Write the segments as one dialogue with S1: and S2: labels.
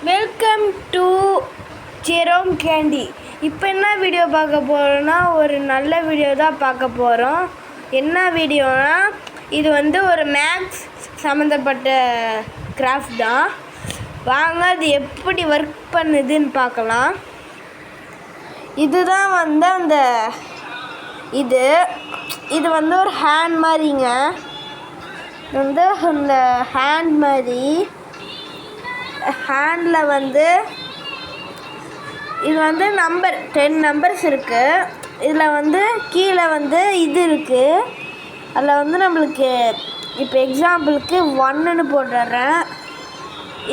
S1: Welcome to Jerome candy. இப்போ என்ன video பார்க்க போகிறோன்னா, ஒரு நல்ல வீடியோ தான் பார்க்க போகிறோம். என்ன வீடியோனா, இது ஒரு மேக்ஸ் சம்மந்தப்பட்ட கிராஃப்ட் தான். வாங்க அது எப்படி ஒர்க் பண்ணுதுன்னு பார்க்கலாம். இதுதான் அந்த இது ஒரு ஹேண்ட் மாதிரிங்க. இந்த ஹேண்ட் மாதிரி ஹேண்டில் இது நம்பர் 10 நம்பர்ஸ் இருக்குது. இதில் கீழே இது இருக்குது. அதில் நம்மளுக்கு இப்போ எக்ஸாம்பிளுக்கு 1ன்னு போட்டுடுறேன்.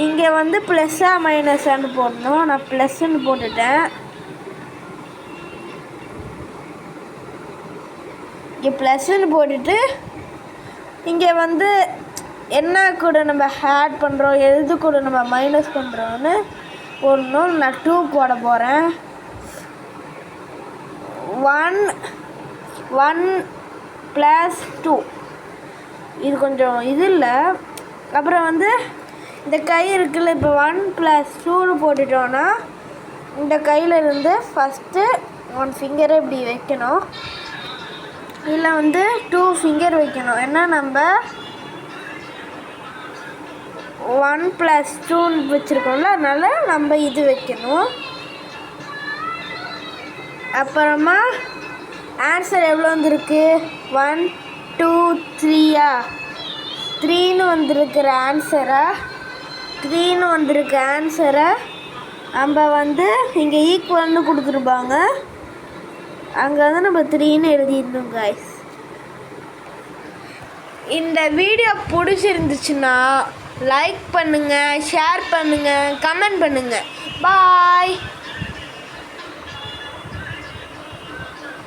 S1: இங்கே ப்ளஸ்ஸா மைனஸான்னு போடணும். நான் ப்ளஸ்ன்னு போட்டுட்டேன். இங்கே ப்ளஸ்ன்னு போட்டுட்டு இங்கே என்ன கூட நம்ம ஆட் பண்ணுறோம், எது கூட நம்ம மைனஸ் பண்ணுறோன்னு போடணும். நான் 2 போட போகிறேன். 1 + 2 இது கொஞ்சம் இது இல்லை. அப்புறம் இந்த கை இருக்குல்ல, இப்போ 1 + 2ன்னு போட்டுட்டோன்னா இந்த கையில் இருந்து ஃபஸ்ட்டு 1 ஃபிங்கரை இப்படி வைக்கணும். இதில் 2 ஃபிங்கர் வைக்கணும். ஏன்னா நம்ம 1 + 2ன்னு வச்சுருக்கோம்ல, அதனால் நம்ம இது வைக்கணும். அப்புறமா ஆன்சர் எவ்வளோ வந்திருக்கு? 1 2 3 3ன்னு வந்திருக்கிற ஆன்சரை நம்ம இங்கே ஈக்குவல்னு கொடுத்துருப்பாங்க. அங்கே நம்ம 3ன்னு எழுதிடணும் கைஸ். இந்த வீடியோ பிடிச்சிருந்துச்சுன்னா லைக் பண்ணுங்கள், ஷேர் பண்ணுங்கள், கமெண்ட் பண்ணுங்கள். பாய்.